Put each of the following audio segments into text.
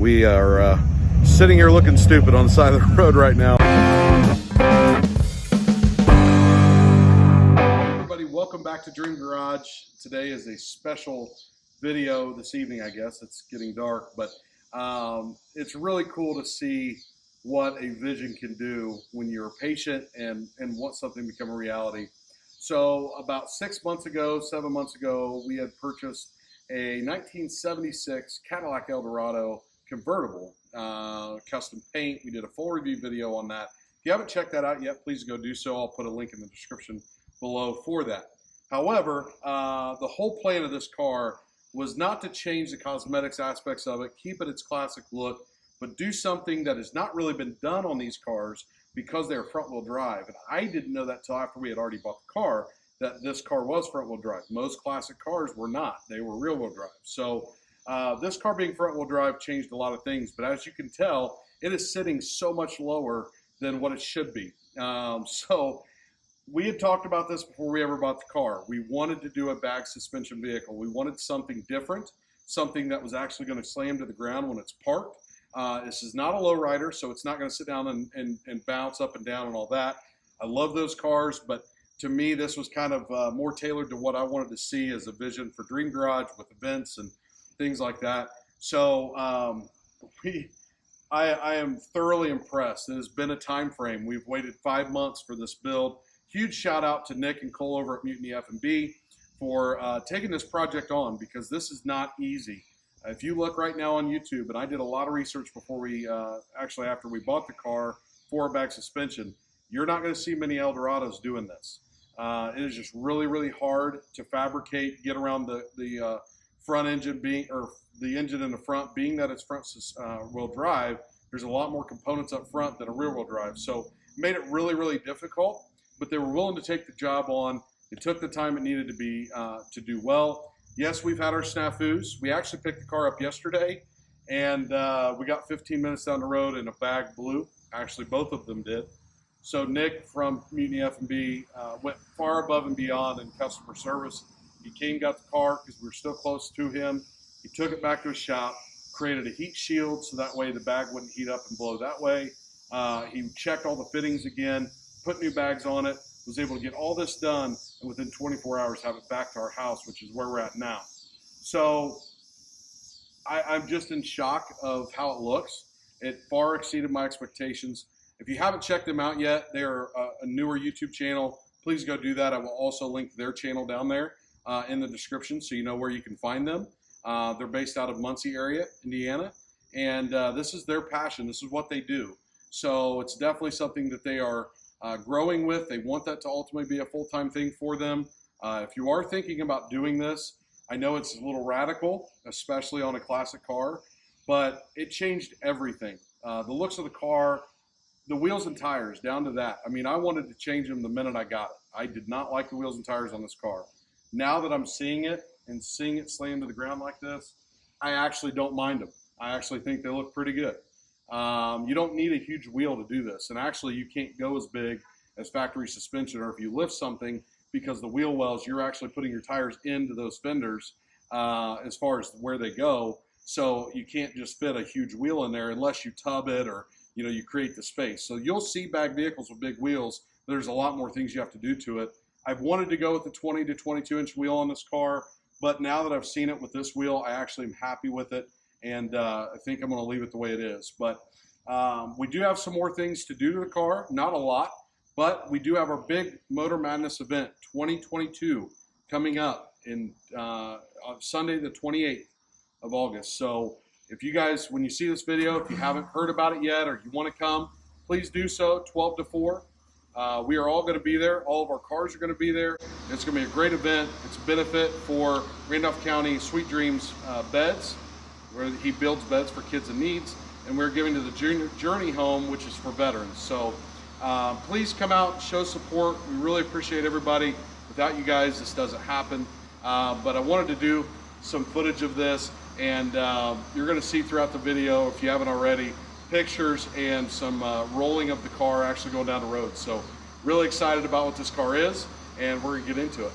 We are sitting here looking stupid on the side of the road right now. Everybody, welcome back to Dream Garage. Today is a special video this evening, I guess. It's getting dark, but it's really cool to see what a vision can do when you're patient and want something to become a reality. So about 7 months ago, we had purchased a 1976 Cadillac Eldorado convertible, custom paint. We did a full review video on that. If you haven't checked that out yet, please go do so. I'll put a link in the description below for that. However, the whole plan of this car was not to change the cosmetics aspects of it, keep it its classic look, but do something that has not really been done on these cars because they're front-wheel drive. And I didn't know that till after we had already bought the car, that this car was front-wheel drive. Most classic cars were not. They were rear-wheel drive. So this car being front-wheel drive changed a lot of things, but as you can tell, it is sitting so much lower than what it should be. So we had talked about this before we ever bought the car. We wanted to do a bag suspension vehicle. We wanted something different, something that was actually going to slam to the ground when it's parked. This is not a lowrider, so it's not going to sit down and bounce up and down and all that. I love those cars, but to me, this was kind of more tailored to what I wanted to see as a vision for Dream Garage with events and things like that. So I am thoroughly impressed. It has been a time frame. We've waited 5 months for this build. Huge shout out to Nick and Cole over at Mutiny F&B for taking this project on, because this is not easy. If you look right now on YouTube, and I did a lot of research before we, after we bought the car for a bag suspension, you're not going to see many Eldorados doing this. It is just really, really hard to fabricate, get around the front engine the engine in the front, being that it's front wheel drive. There's a lot more components up front than a rear wheel drive. So it made it really, really difficult, but they were willing to take the job on. It took the time it needed to be to do well. Yes, we've had our snafus. We actually picked the car up yesterday, and we got 15 minutes down the road and a bag blew. Actually, both of them did. So Nick from Mutiny F&B went far above and beyond in customer service. He came, got the car because we were still close to him. He took it back to his shop, created a heat shield so that way the bag wouldn't heat up and blow that way. He checked all the fittings again, put new bags on it, was able to get all this done, and within 24 hours have it back to our house, which is where we're at now. So I'm just in shock of how it looks. It far exceeded my expectations. If you haven't checked them out yet, they're a newer YouTube channel. Please go do that. I will also link their channel down there in the description so you know where you can find them. They're based out of Muncie area, Indiana, and this is their passion. This is what they do. So it's definitely something that they are growing with. They want that to ultimately be a full-time thing for them. If you are thinking about doing this, I know it's a little radical, especially on a classic car, but it changed everything. The looks of the car, the wheels and tires, down to that. I mean, I wanted to change them the minute I got it. I did not like the wheels and tires on this car. Now that I'm seeing it and seeing it slam to the ground like this, I actually don't mind them. I actually think they look pretty good. You don't need a huge wheel to do this, and actually you can't go as big as factory suspension, or if you lift something, because the wheel wells, you're actually putting your tires into those fenders as far as where they go, so you can't just fit a huge wheel in there unless you tub it or you create the space. So you'll see bag vehicles with big wheels. There's a lot more things you have to do to it. I've wanted to go with the 20 to 22 inch wheel on this car, but now that I've seen it with this wheel, I actually am happy with it. And I think I'm going to leave it the way it is. But we do have some more things to do to the car. Not a lot, but we do have our big Motor Madness event 2022 coming up in on Sunday the 28th of August. So if you guys, when you see this video, if you haven't heard about it yet or you want to come, please do so, 12 to 4. We are all going to be there. All of our cars are going to be there. It's going to be a great event. It's a benefit for Randolph County Sweet Dreams Beds, where he builds beds for kids in needs, and we're giving to the Journey Home, which is for veterans. So please come out, show support. We really appreciate everybody. Without you guys, this doesn't happen. But I wanted to do some footage of this, and you're going to see throughout the video, if you haven't already, pictures and some rolling of the car actually going down the road. So really excited about what this car is, and we're going to get into it.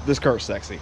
this car's sexy.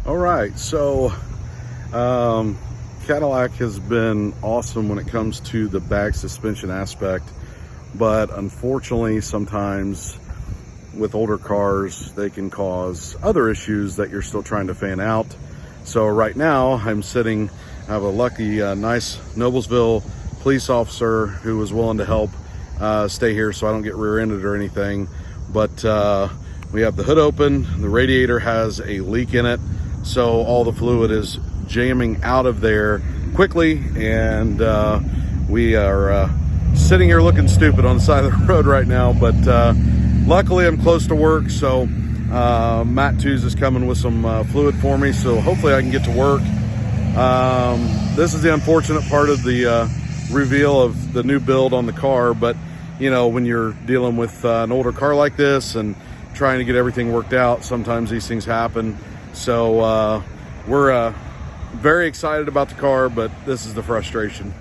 All right, so Cadillac has been awesome when it comes to the bag suspension aspect, but unfortunately sometimes with older cars they can cause other issues that you're still trying to fan out. So right now I have a lucky nice Noblesville police officer who was willing to help stay here so I don't get rear-ended or anything. But we have the hood open, the radiator has a leak in it, so all the fluid is jamming out of there quickly, and we are sitting here looking stupid on the side of the road right now. But luckily I'm close to work, so Matt Tews is coming with some fluid for me, so hopefully I can get to work. This is the unfortunate part of the reveal of the new build on the car, but you know, when you're dealing with an older car like this and trying to get everything worked out, sometimes these things happen. So we're very excited about the car, but this is the frustration.